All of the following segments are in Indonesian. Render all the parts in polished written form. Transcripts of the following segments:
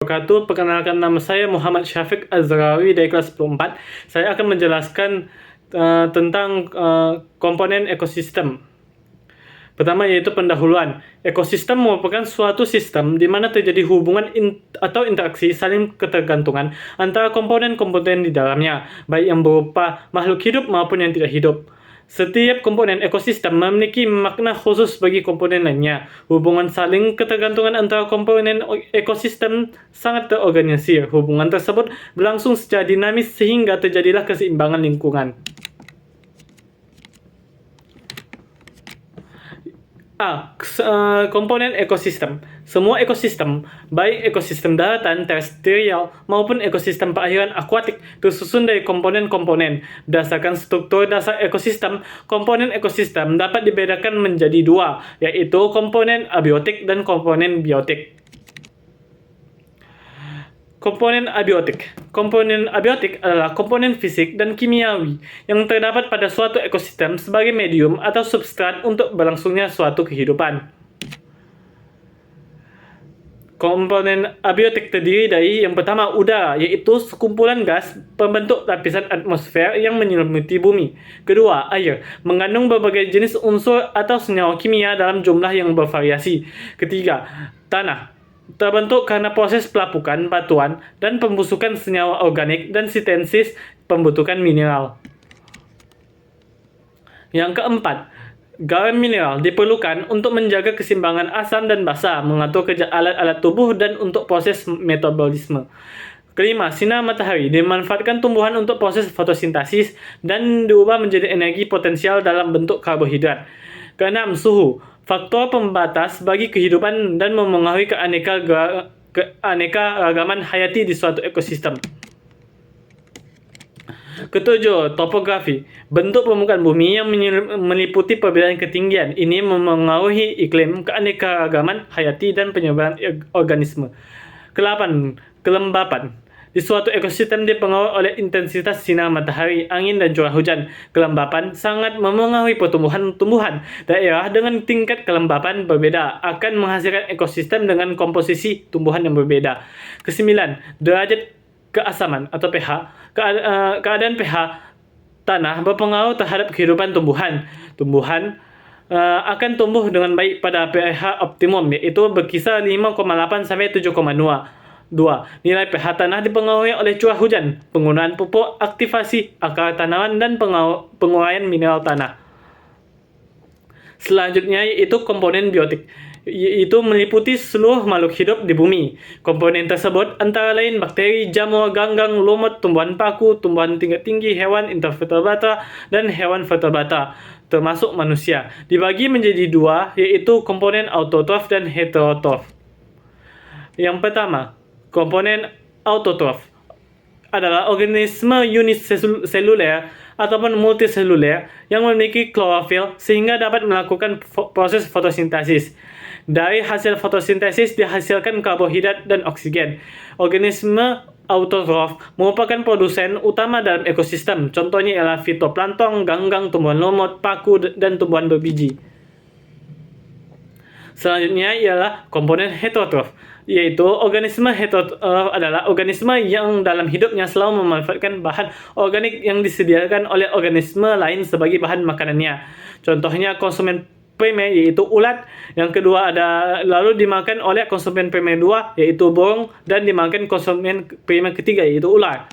wabarakatuh. Perkenalkan, nama saya Muhammad Syafiq Azrawi dari kelas 10-4. Saya akan menjelaskan tentang komponen ekosistem. Pertama yaitu pendahuluan. Ekosistem merupakan suatu sistem di mana terjadi hubungan atau interaksi saling ketergantungan antara komponen-komponen di dalamnya, baik yang berupa makhluk hidup maupun yang tidak hidup. Setiap komponen ekosistem memiliki makna khusus bagi komponen lainnya. Hubungan saling ketergantungan antara komponen ekosistem sangat terorganisir. Hubungan tersebut berlangsung secara dinamis sehingga terjadilah keseimbangan lingkungan. Komponen ekosistem. Semua ekosistem, baik ekosistem daratan, terestrial, maupun ekosistem perairan akuatik, tersusun dari komponen-komponen. Berdasarkan struktur dasar ekosistem, komponen ekosistem dapat dibedakan menjadi dua, yaitu komponen abiotik dan komponen biotik. Komponen abiotik. Komponen abiotik adalah komponen fisik dan kimiawi yang terdapat pada suatu ekosistem sebagai medium atau substrat untuk berlangsungnya suatu kehidupan. Komponen abiotik terdiri dari yang pertama udara, yaitu sekumpulan gas pembentuk lapisan atmosfer yang menyelimuti bumi. Kedua, air, mengandung berbagai jenis unsur atau senyawa kimia dalam jumlah yang bervariasi. Ketiga, tanah, terbentuk karena proses pelapukan, batuan, dan pembusukan senyawa organik dan sintesis pembentukan mineral. Yang keempat, garam mineral diperlukan untuk menjaga keseimbangan asam dan basa, mengatur kerja alat-alat tubuh, dan untuk proses metabolisme. Kelima, sinar matahari dimanfaatkan tumbuhan untuk proses fotosintesis dan diubah menjadi energi potensial dalam bentuk karbohidrat. Keenam, suhu, faktor pembatas bagi kehidupan dan memengaruhi keanekaragaman hayati di suatu ekosistem. Ketujuh, topografi, bentuk permukaan bumi yang meliputi perbedaan ketinggian. Ini memengaruhi iklim, keanekaragaman hayati, dan penyebaran organisme. Kedelapan, kelembapan. Di suatu ekosistem dipengaruhi oleh intensitas sinar matahari, angin, dan curah hujan. Kelembapan sangat memengaruhi pertumbuhan-tumbuhan. Daerah dengan tingkat kelembapan berbeda akan menghasilkan ekosistem dengan komposisi tumbuhan yang berbeda. Kesembilan, derajat keasaman atau pH. Keadaan pH tanah berpengaruh terhadap kehidupan tumbuhan. Tumbuhan akan tumbuh dengan baik pada pH optimum, yaitu berkisar 5,8 sampai 7,2. 2. Nilai pH tanah dipengaruhi oleh curah hujan, penggunaan pupuk, aktivasi akar tanaman, dan penguraian mineral tanah. Selanjutnya yaitu komponen biotik, yaitu meliputi seluruh makhluk hidup di bumi. Komponen tersebut antara lain bakteri, jamur, ganggang, lumut, tumbuhan paku, tumbuhan tingkat tinggi, hewan invertebrata, dan hewan vertebrata, termasuk manusia. Dibagi menjadi dua, yaitu komponen autotrof dan heterotrof. Yang pertama, komponen autotrof adalah organisme uniseluler ataupun multiseluler yang memiliki klorofil sehingga dapat melakukan proses fotosintesis. Dari hasil fotosintesis dihasilkan karbohidrat dan oksigen. Organisme autotrof merupakan produsen utama dalam ekosistem. Contohnya ialah fitoplankton, ganggang, tumbuhan lumut, paku, dan tumbuhan berbiji. Selanjutnya ialah komponen heterotrof, yaitu organisme heterotrof adalah organisme yang dalam hidupnya selalu memanfaatkan bahan organik yang disediakan oleh organisme lain sebagai bahan makanannya. Contohnya konsumen primer yaitu ulat, yang kedua lalu dimakan oleh konsumen primer 2 yaitu burung, dan dimakan konsumen primer ketiga yaitu ular.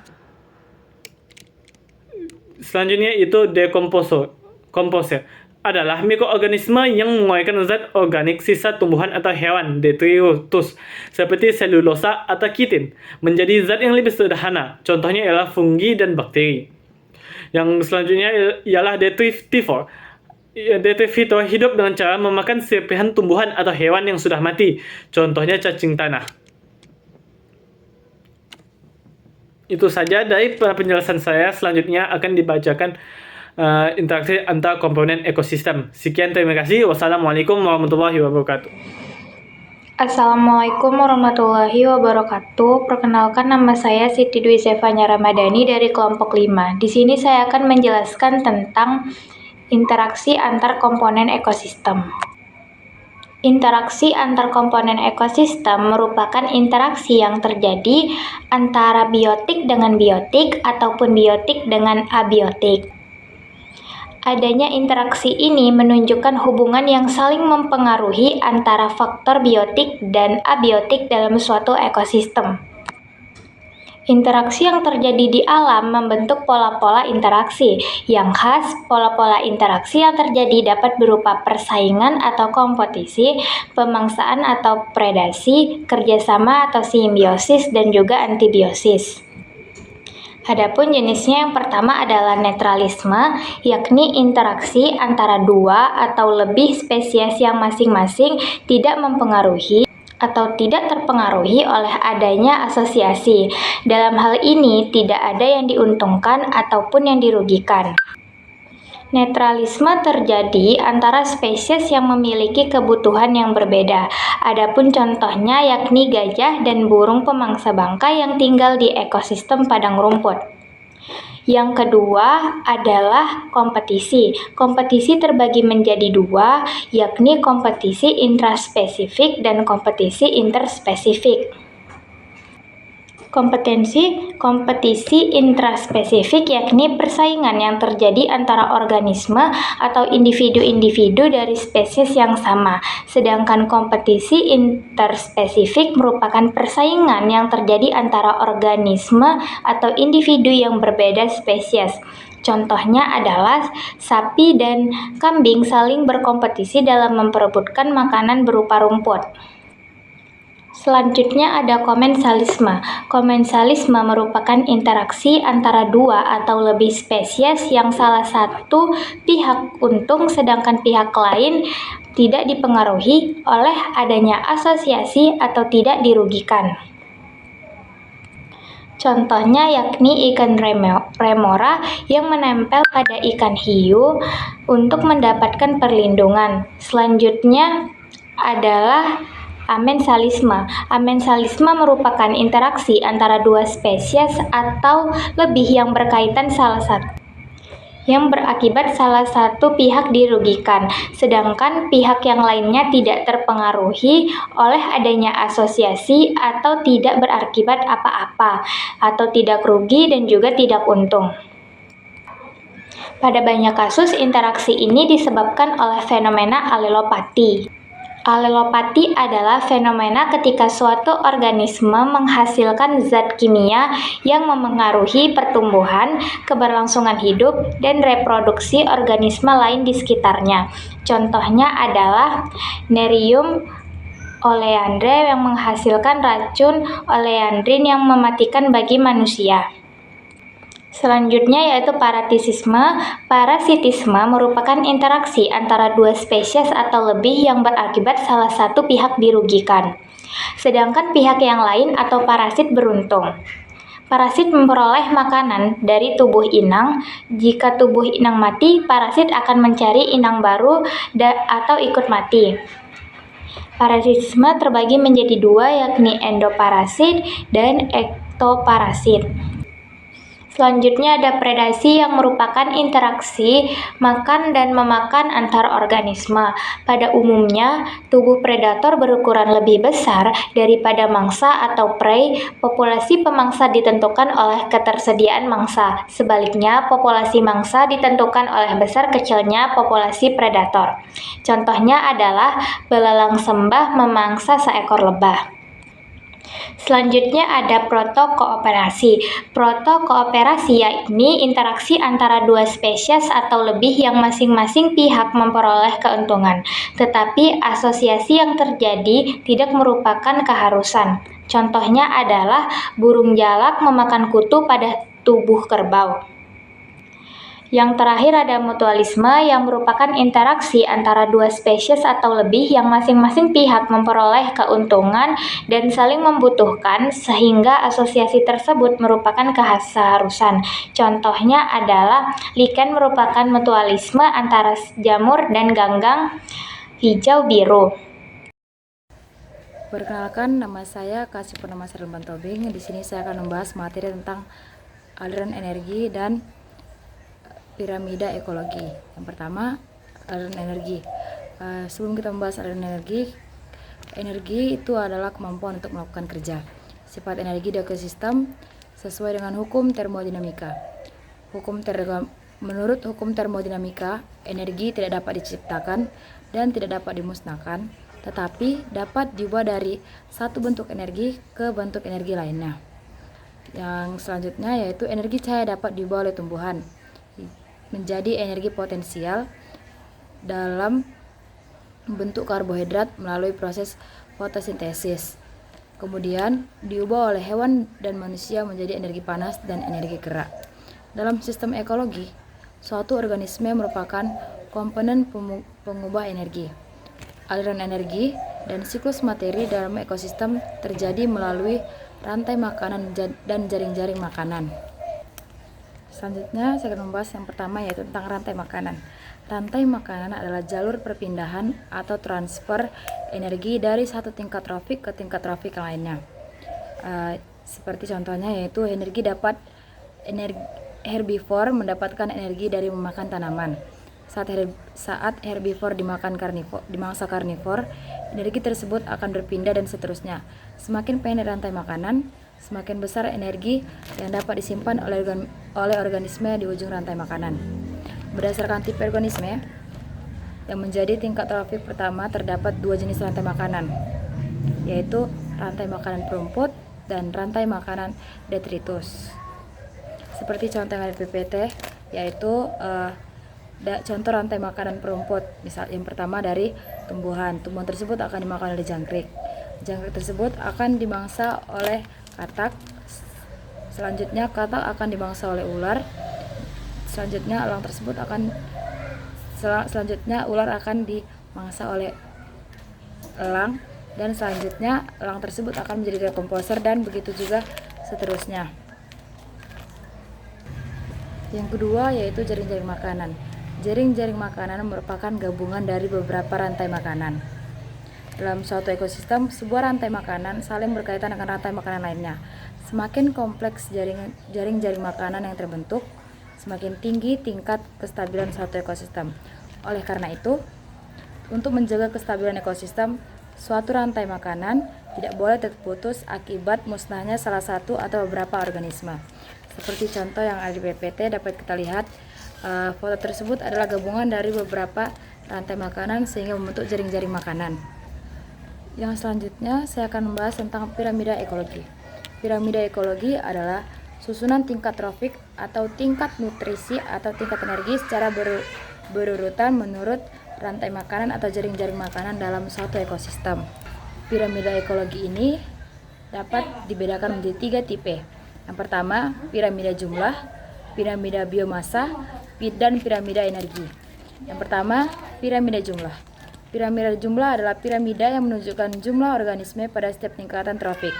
Selanjutnya itu komposer adalah mikroorganisme yang mengeluarkan zat organik sisa tumbuhan atau hewan detritus seperti selulosa atau kitin menjadi zat yang lebih sederhana. Contohnya ialah fungi dan bakteri. Yang selanjutnya ialah detritivore. Detritivore hidup dengan cara memakan serpihan tumbuhan atau hewan yang sudah mati. Contohnya cacing tanah. Itu saja dari penjelasan saya. Selanjutnya akan dibacakan interaksi antar komponen ekosistem. Sekian, terima kasih. Wassalamualaikum warahmatullahi wabarakatuh. Assalamualaikum warahmatullahi wabarakatuh. Perkenalkan, nama saya Siti Dwi Zefanya Ramadhani dari kelompok 5. Di sini saya akan menjelaskan tentang interaksi antar komponen ekosistem. Interaksi antar komponen ekosistem merupakan interaksi yang terjadi antara biotik dengan biotik ataupun biotik dengan abiotik. Adanya interaksi ini menunjukkan hubungan yang saling mempengaruhi antara faktor biotik dan abiotik dalam suatu ekosistem. Interaksi yang terjadi di alam membentuk pola-pola interaksi. Yang khas, pola-pola interaksi yang terjadi dapat berupa persaingan atau kompetisi, pemangsaan atau predasi, kerjasama atau simbiosis, dan juga antibiosis. Adapun jenisnya yang pertama adalah netralisme, yakni interaksi antara dua atau lebih spesies yang masing-masing tidak mempengaruhi atau tidak terpengaruhi oleh adanya asosiasi. Dalam hal ini, tidak ada yang diuntungkan ataupun yang dirugikan. Netralisme terjadi antara spesies yang memiliki kebutuhan yang berbeda. Adapun contohnya yakni gajah dan burung pemangsa bangkai yang tinggal di ekosistem padang rumput. Yang kedua adalah kompetisi. Kompetisi terbagi menjadi dua, yakni kompetisi intraspesifik dan kompetisi interspesifik. Kompetisi intraspesifik yakni persaingan yang terjadi antara organisme atau individu-individu dari spesies yang sama. Sedangkan kompetisi interspesifik merupakan persaingan yang terjadi antara organisme atau individu yang berbeda spesies. Contohnya adalah sapi dan kambing saling berkompetisi dalam memperebutkan makanan berupa rumput. Selanjutnya ada komensalisme. Komensalisme merupakan interaksi antara dua atau lebih spesies yang salah satu pihak untung sedangkan pihak lain tidak dipengaruhi oleh adanya asosiasi atau tidak dirugikan. Contohnya yakni ikan remora yang menempel pada ikan hiu untuk mendapatkan perlindungan. Selanjutnya adalah amensalisme. Amensalisme merupakan interaksi antara dua spesies atau lebih yang berkaitan yang berakibat salah satu pihak dirugikan, sedangkan pihak yang lainnya tidak terpengaruhi oleh adanya asosiasi atau tidak berakibat apa-apa, atau tidak rugi dan juga tidak untung. Pada banyak kasus, interaksi ini disebabkan oleh fenomena alelopati. Alelopati adalah fenomena ketika suatu organisme menghasilkan zat kimia yang memengaruhi pertumbuhan, keberlangsungan hidup, dan reproduksi organisme lain di sekitarnya. Contohnya adalah Nerium oleandra yang menghasilkan racun oleandrin yang mematikan bagi manusia. Selanjutnya yaitu parasitisme. Parasitisme merupakan interaksi antara dua spesies atau lebih yang berakibat salah satu pihak dirugikan, sedangkan pihak yang lain atau parasit beruntung. Parasit memperoleh makanan dari tubuh inang. Jika tubuh inang mati, parasit akan mencari inang baru atau ikut mati. Parasitisme terbagi menjadi dua, yakni endoparasit dan ektoparasit. Selanjutnya ada predasi yang merupakan interaksi makan dan memakan antar organisme. Pada umumnya, tubuh predator berukuran lebih besar daripada mangsa atau prey. Populasi pemangsa ditentukan oleh ketersediaan mangsa. Sebaliknya, populasi mangsa ditentukan oleh besar kecilnya populasi predator. Contohnya adalah belalang sembah memangsa seekor lebah. Selanjutnya ada protokooperasi. Protokooperasi yakni interaksi antara dua spesies atau lebih yang masing-masing pihak memperoleh keuntungan, tetapi asosiasi yang terjadi tidak merupakan keharusan. Contohnya adalah burung jalak memakan kutu pada tubuh kerbau. Yang terakhir ada mutualisme yang merupakan interaksi antara dua spesies atau lebih yang masing-masing pihak memperoleh keuntungan dan saling membutuhkan sehingga asosiasi tersebut merupakan keharusan. Contohnya adalah lichen merupakan mutualisme antara jamur dan ganggang hijau biru. Perkenalkan, nama saya Kasih Purnama Sarban Tobing. Di sini saya akan membahas materi tentang aliran energi dan piramida ekologi. Yang pertama, aliran energi. Sebelum kita membahas aliran energi, energi itu adalah kemampuan untuk melakukan kerja. Sifat energi di ekosistem sesuai dengan hukum termodinamika. Menurut hukum termodinamika, energi tidak dapat diciptakan dan tidak dapat dimusnahkan, tetapi dapat diubah dari satu bentuk energi ke bentuk energi lainnya. Yang selanjutnya yaitu energi cahaya dapat diubah oleh tumbuhan menjadi energi potensial dalam bentuk karbohidrat melalui proses fotosintesis. Kemudian diubah oleh hewan dan manusia menjadi energi panas dan energi gerak. Dalam sistem ekologi, suatu organisme merupakan komponen pengubah energi. Aliran energi dan siklus materi dalam ekosistem terjadi melalui rantai makanan dan jaring-jaring makanan. Selanjutnya saya akan membahas yang pertama yaitu tentang rantai makanan. Rantai makanan adalah jalur perpindahan atau transfer energi dari satu tingkat trofik ke tingkat trofik lainnya. Seperti contohnya yaitu herbivore mendapatkan energi dari memakan tanaman. Saat herbivore dimangsa karnivor, energi tersebut akan berpindah dan seterusnya. Semakin pendek rantai makanan, semakin besar energi yang dapat disimpan oleh organisme di ujung rantai makanan. Berdasarkan tipe organisme yang menjadi tingkat trofik pertama, terdapat dua jenis rantai makanan, yaitu rantai makanan perumput dan rantai makanan detritus. Seperti contoh yang ada di PPT, yaitu contoh rantai makanan perumput. Misal yang pertama dari tumbuhan tersebut akan dimakan oleh jangkrik tersebut akan dimangsa oleh katak. Selanjutnya katak akan dimangsa oleh ular. Selanjutnya ular akan dimangsa oleh elang, dan selanjutnya elang tersebut akan menjadi dekomposer, dan begitu juga seterusnya. Yang kedua yaitu jaring-jaring makanan. Jaring-jaring makanan merupakan gabungan dari beberapa rantai makanan. Dalam suatu ekosistem, sebuah rantai makanan saling berkaitan dengan rantai makanan lainnya. Semakin kompleks jaring-jaring makanan yang terbentuk, semakin tinggi tingkat kestabilan suatu ekosistem. Oleh karena itu, untuk menjaga kestabilan ekosistem, suatu rantai makanan tidak boleh terputus akibat musnahnya salah satu atau beberapa organisme. Seperti contoh yang ada di PPT dapat kita lihat, foto tersebut adalah gabungan dari beberapa rantai makanan sehingga membentuk jaring-jaring makanan. Yang selanjutnya saya akan membahas tentang piramida ekologi. Piramida ekologi adalah susunan tingkat trofik atau tingkat nutrisi atau tingkat energi secara berurutan menurut rantai makanan atau jaring-jaring makanan dalam suatu ekosistem. Piramida ekologi ini dapat dibedakan menjadi 3 tipe. Yang pertama, piramida jumlah, piramida biomasa, dan piramida energi. Yang pertama, piramida jumlah. Piramida jumlah adalah piramida yang menunjukkan jumlah organisme pada setiap tingkatan trofik.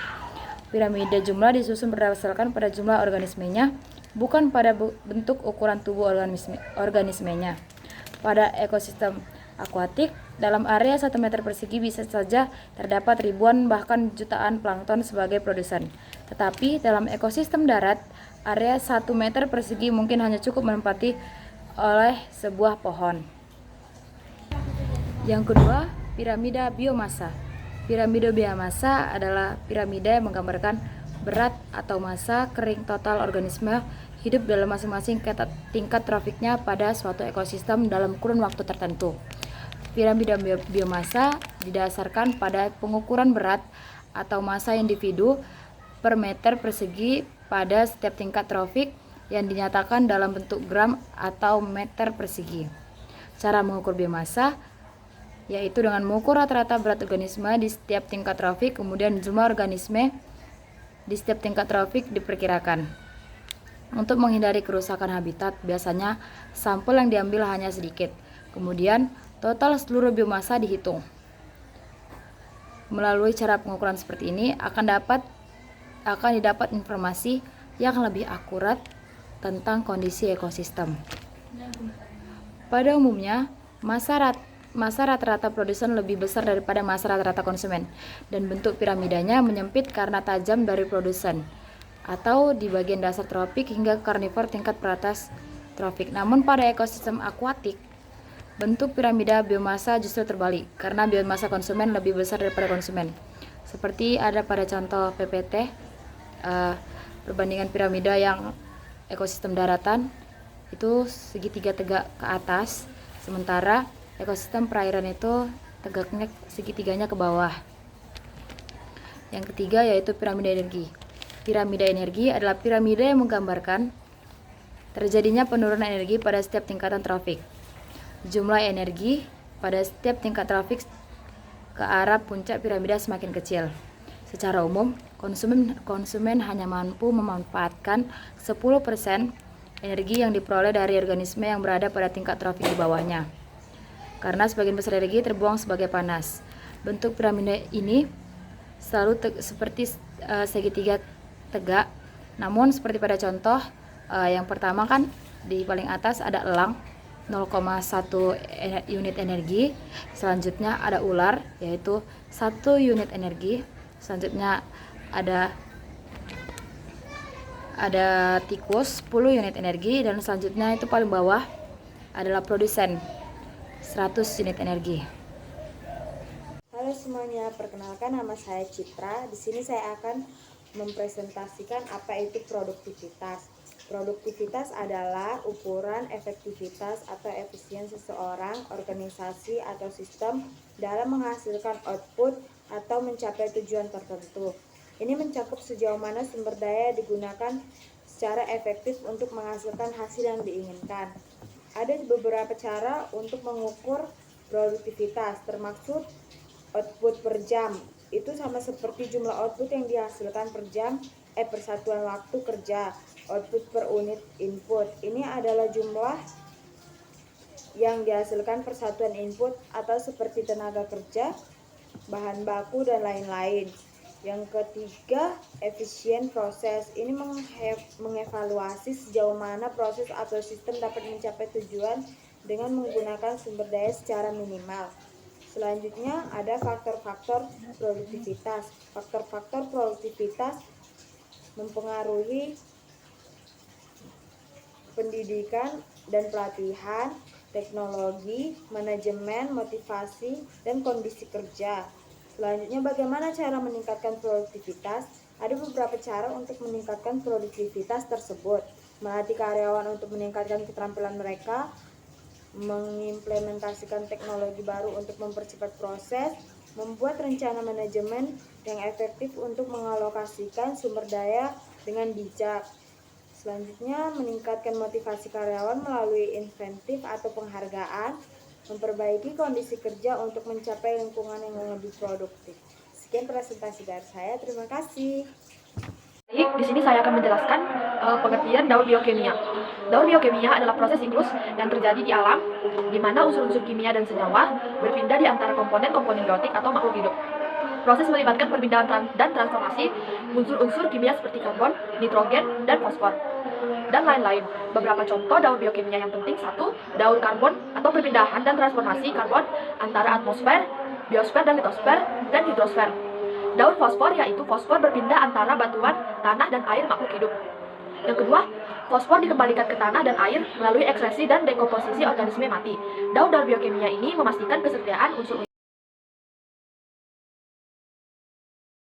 Piramida jumlah disusun berdasarkan pada jumlah organismenya, bukan pada bentuk ukuran tubuh organismenya. Pada ekosistem akuatik, dalam area 1 meter persegi bisa saja terdapat ribuan bahkan jutaan plankton sebagai produsen. Tetapi dalam ekosistem darat, area 1 meter persegi mungkin hanya cukup menempati oleh sebuah pohon. Yang kedua, piramida biomasa. Piramida biomasa adalah piramida yang menggambarkan berat atau massa kering total organisme hidup dalam masing-masing tingkat trofiknya pada suatu ekosistem dalam kurun waktu tertentu. Piramida biomasa didasarkan pada pengukuran berat atau massa individu per meter persegi pada setiap tingkat trofik yang dinyatakan dalam bentuk gram atau meter persegi. Cara mengukur biomasa yaitu dengan mengukur rata-rata berat organisme di setiap tingkat trofik, kemudian jumlah organisme di setiap tingkat trofik diperkirakan. Untuk menghindari kerusakan habitat, biasanya sampel yang diambil hanya sedikit. Kemudian total seluruh biomasa dihitung. Melalui cara pengukuran seperti ini akan didapat informasi yang lebih akurat tentang kondisi ekosistem. Pada umumnya, massa rata-rata produsen lebih besar daripada massa rata-rata konsumen, dan bentuk piramidanya menyempit karena tajam dari produsen atau di bagian dasar tropik hingga karnivor tingkat peratas tropik. Namun pada ekosistem akuatik, Bentuk piramida biomasa justru terbalik, karena biomasa konsumen lebih besar daripada konsumen. Seperti ada pada contoh PPT, perbandingan piramida yang ekosistem daratan itu segitiga tegak ke atas, sementara ekosistem perairan itu tegaknya segitiganya ke bawah. Yang ketiga yaitu piramida energi. Piramida energi adalah piramida yang menggambarkan terjadinya penurunan energi pada setiap tingkatan trafik. Jumlah energi pada setiap tingkat trafik ke arah puncak piramida semakin kecil. Secara umum, konsumen hanya mampu memanfaatkan 10% energi yang diperoleh dari organisme yang berada pada tingkat trafik di bawahnya. Karena sebagian besar energi terbuang sebagai panas. Bentuk piramida ini selalu seperti segitiga tegak. Namun seperti pada contoh yang pertama kan di paling atas ada elang 0,1 unit energi, selanjutnya ada ular yaitu 1 unit energi, selanjutnya ada tikus 10 unit energi, dan selanjutnya itu paling bawah adalah produsen 100 unit energi. Halo semuanya, perkenalkan nama saya Citra. Di sini saya akan mempresentasikan apa itu produktivitas. Produktivitas adalah ukuran efektivitas atau efisien seseorang, organisasi, atau sistem dalam menghasilkan output atau mencapai tujuan tertentu. Ini mencakup sejauh mana sumber daya digunakan secara efektif untuk menghasilkan hasil yang diinginkan. Ada beberapa cara untuk mengukur produktivitas, termasuk output per jam. Itu sama seperti jumlah output yang dihasilkan per jam, persatuan waktu kerja. Output per unit input. Ini adalah jumlah yang dihasilkan persatuan input atau seperti tenaga kerja, bahan baku, dan lain-lain. Yang ketiga, efisien proses. Ini mengevaluasi sejauh mana proses atau sistem dapat mencapai tujuan dengan menggunakan sumber daya secara minimal. Selanjutnya ada faktor-faktor produktivitas. Faktor-faktor produktivitas mempengaruhi pendidikan dan pelatihan, teknologi, manajemen, motivasi, dan kondisi kerja. Selanjutnya, bagaimana cara meningkatkan produktivitas? Ada beberapa cara untuk meningkatkan produktivitas tersebut. Melatih karyawan untuk meningkatkan keterampilan mereka, mengimplementasikan teknologi baru untuk mempercepat proses, membuat rencana manajemen yang efektif untuk mengalokasikan sumber daya dengan bijak. Selanjutnya, meningkatkan motivasi karyawan melalui insentif atau penghargaan, memperbaiki kondisi kerja untuk mencapai lingkungan yang lebih produktif. Sekian presentasi dari saya, terima kasih. Baik, di sini saya akan menjelaskan pengertian daur biokimia. Daur biokimia adalah proses siklus yang terjadi di alam, di mana unsur-unsur kimia dan senyawa berpindah di antara komponen-komponen biotik atau makhluk hidup. Proses melibatkan perpindahan dan transformasi unsur-unsur kimia seperti karbon, nitrogen, dan fosfor, dan lain-lain. Beberapa contoh daur biokimia yang penting: 1. Daur karbon atau perpindahan dan transformasi karbon antara atmosfer, biosfer, dan litosfer, dan hidrosfer. Daur fosfor yaitu fosfor berpindah antara batuan, tanah, dan air makhluk hidup. Yang kedua, fosfor dikembalikan ke tanah dan air melalui ekskresi dan dekomposisi organisme mati. Daur biokimia ini memastikan kesetiaan unsur